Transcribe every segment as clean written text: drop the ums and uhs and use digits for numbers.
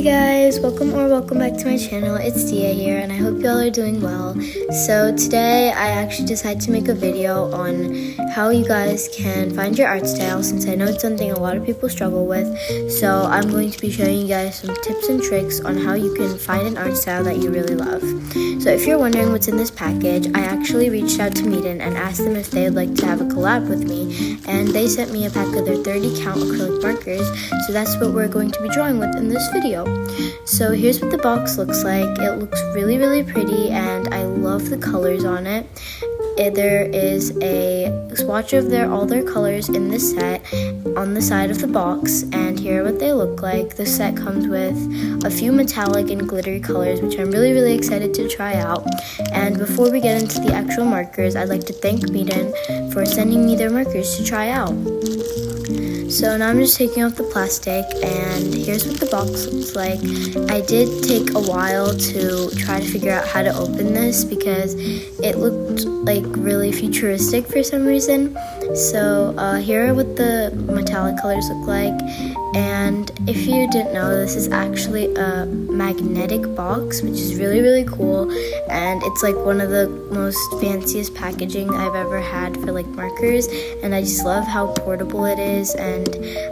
guys, welcome back to my channel. It's Dia here and I hope y'all are doing well. So today I actually decided to make a video on how you guys can find your art style, since I know it's something a lot of people struggle with. So I'm going to be showing you guys some tips and tricks on how you can find an art style that you really love. So if you're wondering what's in this package, I actually reached out to Meeden and asked them if they'd like to have a collab with me, and they sent me a pack of their 30 count acrylic markers. So that's what we're going to be drawing with in this video. So here's what the box looks like. It looks really pretty and I love the colors on it. There is a swatch of all their colors in the set on the side of the box, and here are what they look like. The set comes with a few metallic and glittery colors, which I'm really excited to try out. And before we get into the actual markers, I'd like to thank Meeden for sending me their markers to try out. So now I'm just taking off the plastic, and here's what the box looks like. I did take a while to try to figure out how to open this because it looked like really futuristic for some reason. So here are what the metallic colors look like. And if you didn't know, this is actually a magnetic box, which is really cool, and it's like one of the most fanciest packaging I've ever had for like markers, and I just love how portable it is. And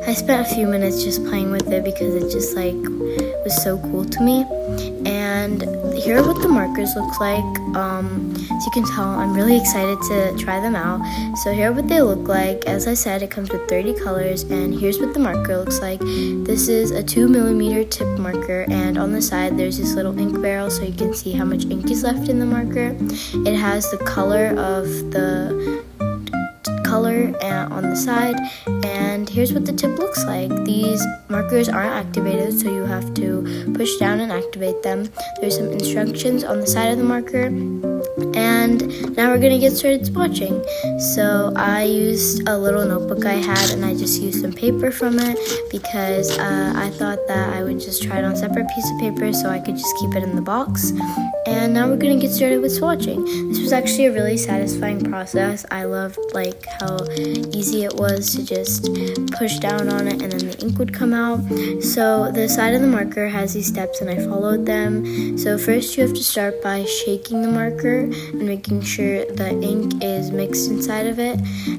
I spent a few minutes just playing with it because it just like was so cool to me. And here are what the markers look like. As you can tell, I'm really excited to try them out. So here are what they look like. As I said, it comes with 30 colors, and here's what the marker looks like. This is a 2mm tip marker, and on the side there's this little ink barrel so you can see how much ink is left in the marker. It has the color of the color on the side, and here's what the tip looks like. These markers aren't activated, so you have to push down and activate them. There's some instructions on the side of the marker, and now we're gonna get started swatching. So I used a little notebook I had, and I just used some paper from it because I thought that I would just try it on a separate piece of paper so I could just keep it in the box. And now we're gonna get started with swatching. This was actually a really satisfying process. I loved like how easy it was to just push down on it and then the ink would come out. So the side of the marker has these steps and I followed them. So first you have to start by shaking the marker and making sure the ink is mixed inside of it,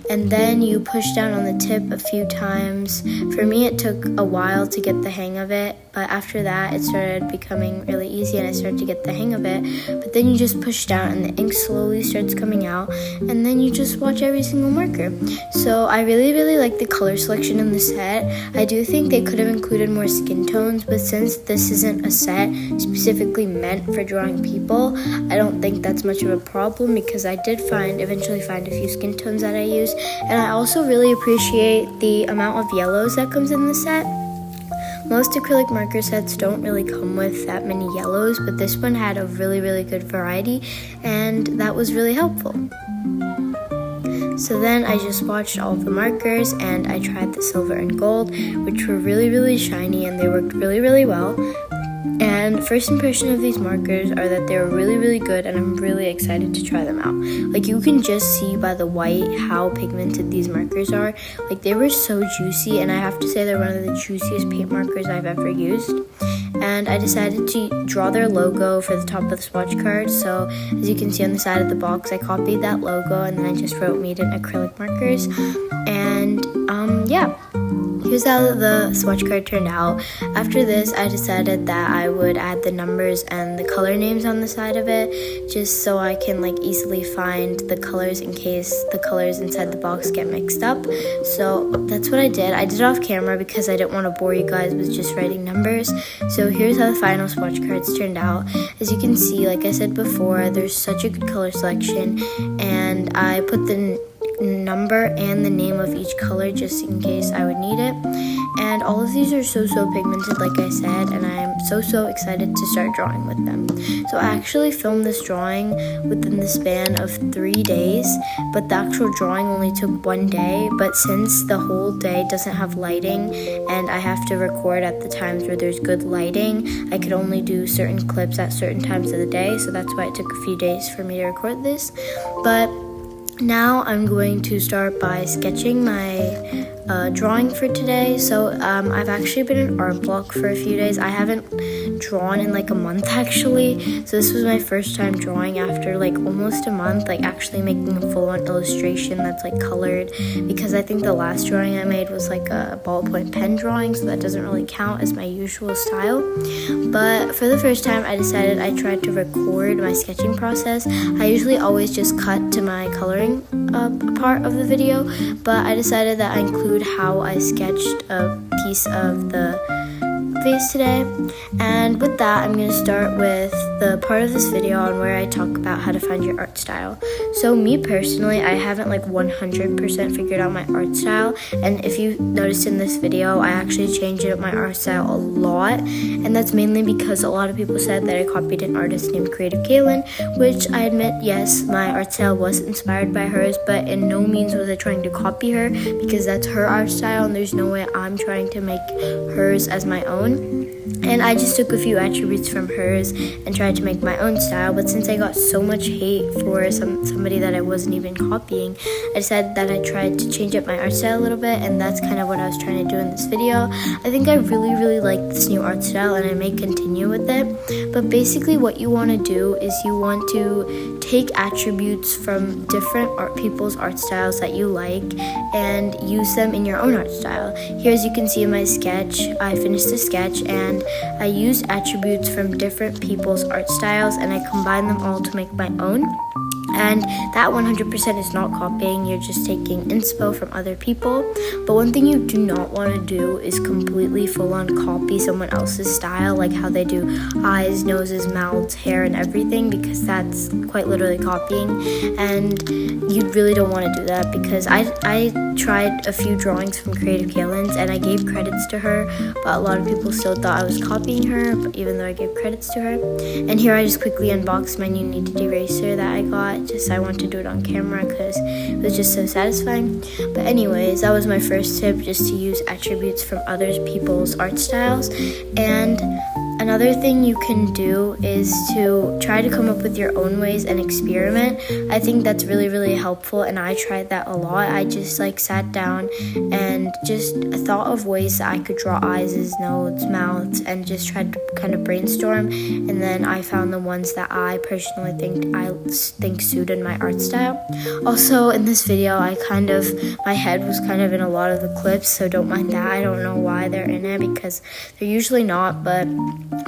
and then you push down on the tip a few times. For me it took a while to get the hang of it, but after that it started becoming really easy and I started to get the hang of it. But then you just push down and the ink slowly starts coming out, and then you just watch every single marker. So I really like the color selection in the set. I do think they could have included more skin tones, but since this isn't a set specifically meant for drawing people, I don't think that's much of a problem because I did eventually find a few skin tones that I used. And I also really appreciate the amount of yellows that comes in the set. Most acrylic marker sets don't really come with that many yellows, but this one had a really good variety, and that was really helpful. So then I just swatched all of the markers and I tried the silver and gold, which were really shiny and they worked really well. And first impression of these markers are that they're really good, and I'm really excited to try them out. Like, you can just see by the white how pigmented these markers are. Like, they were so juicy, and I have to say they're one of the juiciest paint markers I've ever used. And I decided to draw their logo for the top of the swatch card. So as you can see on the side of the box, I copied that logo and then I just wrote Meeden acrylic markers. And yeah. Here's how the swatch card turned out. After this, I decided that I would add the numbers and the color names on the side of it, just so I can like easily find the colors in case the colors inside the box get mixed up. So that's what I did. I did it off camera because I didn't want to bore you guys with just writing numbers. So here's how the final swatch cards turned out. As you can see, like I said before, there's such a good color selection, and I put the number and the name of each color just in case I would need it. And all of these are so pigmented, like I said, and I'm so excited to start drawing with them. So I actually filmed this drawing within the span of 3 days, but the actual drawing only took 1 day. But since the whole day doesn't have lighting and I have to record at the times where there's good lighting, I could only do certain clips at certain times of the day, so that's why it took a few days for me to record this. But now I'm going to start by sketching my drawing for today. So I've actually been in art block for a few days. I haven't drawn in like a month actually, so this was my first time drawing after like almost a month, like actually making a full-on illustration that's like colored, because I think the last drawing I made was like a ballpoint pen drawing, so that doesn't really count as my usual style. But for the first time I decided I tried to record my sketching process. I usually always just cut to my coloring part of the video, but I decided that I include how I sketched a piece of the face today. And with that, I'm going to start with the part of this video on where I talk about how to find your art style. So me personally, I haven't like 100% figured out my art style, and if you noticed in this video, I actually changed up my art style a lot, and that's mainly because a lot of people said that I copied an artist named Creative Kaylin, which I admit, yes, my art style was inspired by hers, but in no means was I trying to copy her, because that's her art style and there's no way I'm trying to make hers as my own. And I just took a few attributes from hers and tried to make my own style, but since I got so much hate for somebody that I wasn't even copying, I decided that I tried to change up my art style a little bit, and that's kind of what I was trying to do in this video. I think I really like this new art style and I may continue with it, but basically what you want to do is you want to take attributes from different people's art styles that you like and use them in your own art style. Here, as you can see in my sketch, I finished the sketch and I used attributes from different people's art styles and I combined them all to make my own. And that 100% is not copying, you're just taking inspo from other people. But one thing you do not want to do is completely full-on copy someone else's style, like how they do eyes, noses, mouths, hair, and everything, because that's quite literally copying. And you really don't want to do that, because I tried a few drawings from Creative Kaylin's and I gave credits to her, but a lot of people still thought I was copying her, but even though I gave credits to her. And here I just quickly unboxed my new kneaded eraser that I got. Just I want to do it on camera because it was just so satisfying. But anyways, that was my first tip, just to use attributes from other people's art styles. And another thing you can do is to try to come up with your own ways and experiment. I think that's really helpful, and I tried that a lot. I just like sat down and just thought of ways that I could draw eyes, nose, mouths, and just tried to kind of brainstorm, and then I found the ones that I personally think suited my art style. Also, in this video, my head was kind of in a lot of the clips, so don't mind that. I don't know why they're in it, because they're usually not, but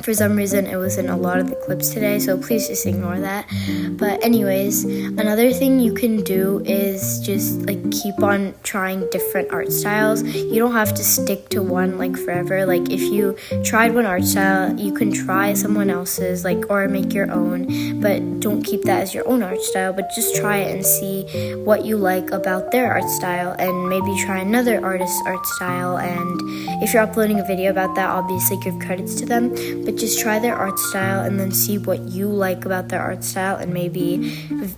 for some reason it was in a lot of the clips today, so please just ignore that. But anyways, another thing you can do is just like keep on trying different art styles. You don't have to stick to one like forever. Like if you tried one art style, you can try someone else's, like, or make your own, but don't keep that as your own art style, but just try it and see what you like about their art style, and maybe try another artist's art style. And if you're uploading a video about that, obviously give credits to them, but just try their art style and then see what you like about their art style, and maybe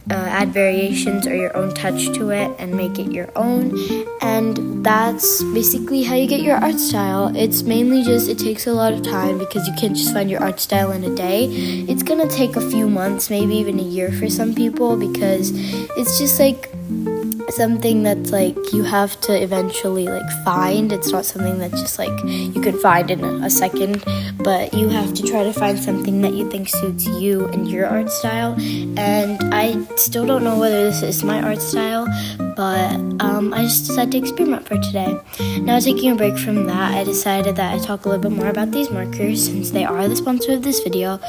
add variations or your own touch to it and make it your own. And that's basically how you get your art style. It's mainly just, it takes a lot of time, because you can't just find your art style in a day. It's gonna take a few months, maybe even a year for some people, because it's just like something that's like you have to eventually like find. It's not something that just like you can find in a second, but you have to try to find something that you think suits you and your art style. And I still don't know whether this is my art style, but I just decided to experiment for today. Now, taking a break from that, I decided that I talk a little bit more about these markers, since they are the sponsor of this video.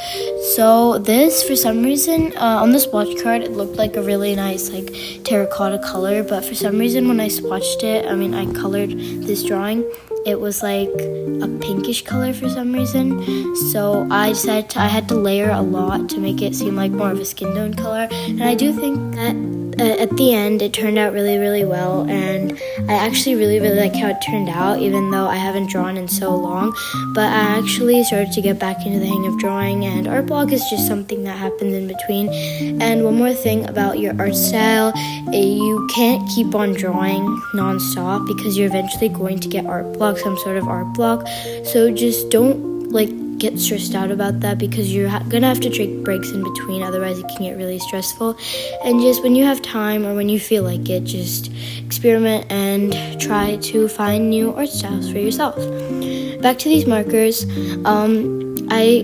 So this, for some reason, on the swatch card, it looked like a really nice like terracotta color, but for some reason when I swatched it, I colored this drawing, it was like a pinkish color for some reason. So I decided I had to layer a lot to make it seem like more of a skin tone color, and I do think that at the end it turned out really well, and I actually really like how it turned out, even though I haven't drawn in so long. But I actually started to get back into the hang of drawing, and art block is just something that happens in between. And one more thing about your art style, you can't keep on drawing non-stop, because you're eventually going to get art block, some sort of art block. So just don't like get stressed out about that, because you're gonna have to take breaks in between, otherwise it can get really stressful. And just when you have time or when you feel like it, just experiment and try to find new art styles for yourself. Back to these markers.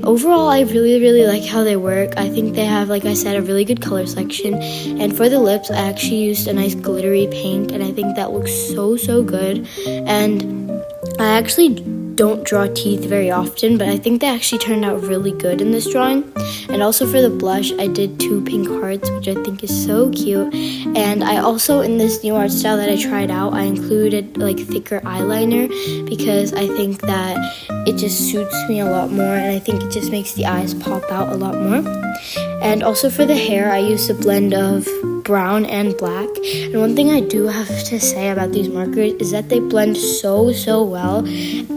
Overall I really like how they work. I think they have, like I said, a really good color selection. And for the lips, I actually used a nice glittery pink, and I think that looks so good. And I actually don't draw teeth very often, but I think they actually turned out really good in this drawing. And also for the blush, I did 2 pink hearts, which I think is so cute. And I also, in this new art style that I tried out, I included like thicker eyeliner, because I think that it just suits me a lot more, and I think it just makes the eyes pop out a lot more. And also for the hair, I used a blend of brown and black. And one thing I do have to say about these markers is that they blend so well.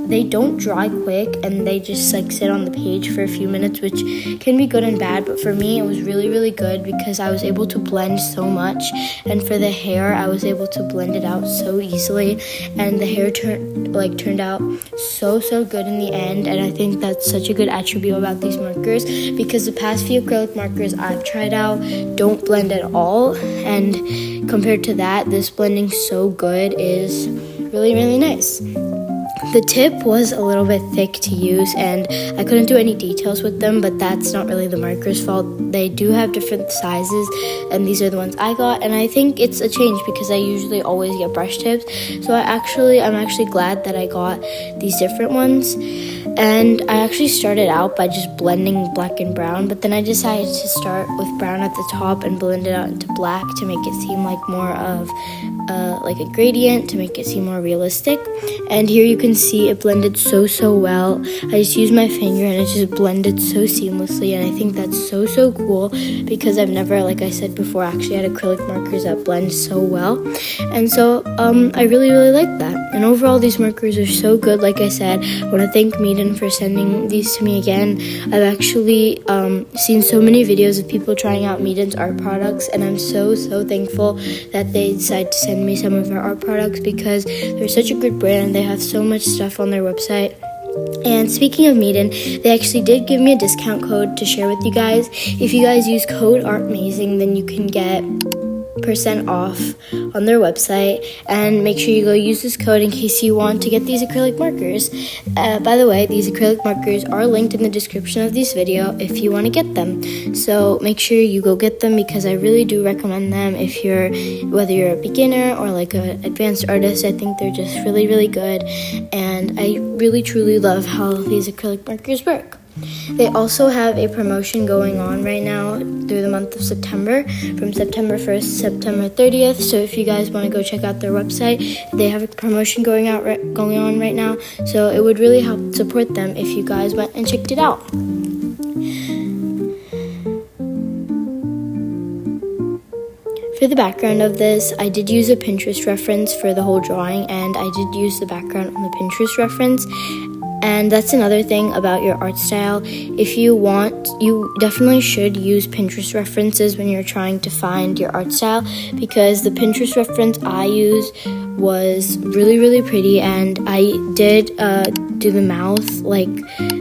They don't dry quick, and they just like sit on the page for a few minutes, which can be good and bad. But for me, it was really good, because I was able to blend so much. And for the hair, I was able to blend it out so easily, and the hair turned out so good in the end. And I think that's such a good attribute about these markers, because the past few acrylic markers I've tried out don't blend at all, and compared to that, this blending so good is really nice. The tip was a little bit thick to use, and I couldn't do any details with them, but that's not really the marker's fault. They do have different sizes, and these are the ones I got, and I think it's a change, because I usually always get brush tips. So I'm actually glad that I got these different ones. And I actually started out by just blending black and brown, but then I decided to start with brown at the top and blend it out into black to make it seem like more of like a gradient, to make it seem more realistic. And here you can see it blended so well. I just used my finger and it just blended so seamlessly, and I think that's so cool, because I've never, like I said before, actually had acrylic markers that blend so well. And so I really like that. And overall, these markers are so good. Like I said, I want to thank Meeden for sending these to me again. I've actually seen so many videos of people trying out Meeden's art products, and I'm so thankful that they decided to send me some of their art products, because they're such a good brand. They have so much stuff on their website. And speaking of Meeden, they actually did give me a discount code to share with you guys. If you guys use code Artmazing, then you can get % off on their website, and make sure you go use this code in case you want to get these acrylic markers. By the way, these acrylic markers are linked in the description of this video if you want to get them, so make sure you go get them, because I really do recommend them whether you're a beginner or like an advanced artist. I think they're just really good, and I really truly love how these acrylic markers work. They also have a promotion going on right now through the month of September, from September 1st to September 30th. So if you guys want to go check out their website, they have a promotion going on right now. So it would really help support them if you guys went and checked it out. For the background of this, I did use a Pinterest reference for the whole drawing, and I did use the background on the Pinterest reference. And that's another thing about your art style. If you want, you definitely should use Pinterest references when you're trying to find your art style, because the Pinterest reference I used was really pretty, and I did do the mouth like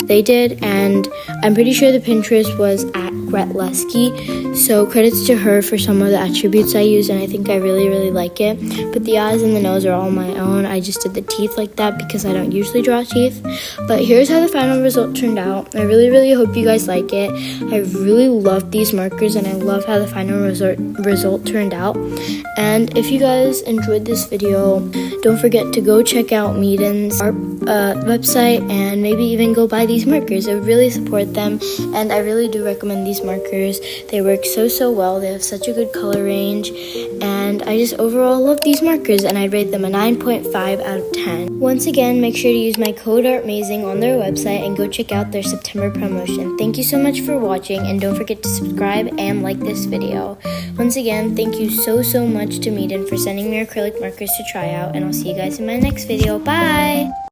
they did, and I'm pretty sure the Pinterest was at Gretlesky, so credits to her for some of the attributes I used, and I think I really like it. But the eyes and the nose are all my own. I just did the teeth like that because I don't usually draw teeth. But here's how the final result turned out. I really hope you guys like it. I really love these markers, and I love how the final result turned out. And if you guys enjoyed this video, don't forget to go check out Meeden's art website, and maybe even go buy these markers. I would really support them, and I really do recommend these markers. They work so well. They have such a good color range, and I just overall love these markers, and I'd rate them a 9.5 out of 10. Once again, make sure to use my code Artmazing on their website and go check out their September promotion. Thank you so much for watching, and don't forget to subscribe and like this video. Once again, thank you so much to Meeden for sending me acrylic markers to try out, and I'll see you guys in my next video. Bye!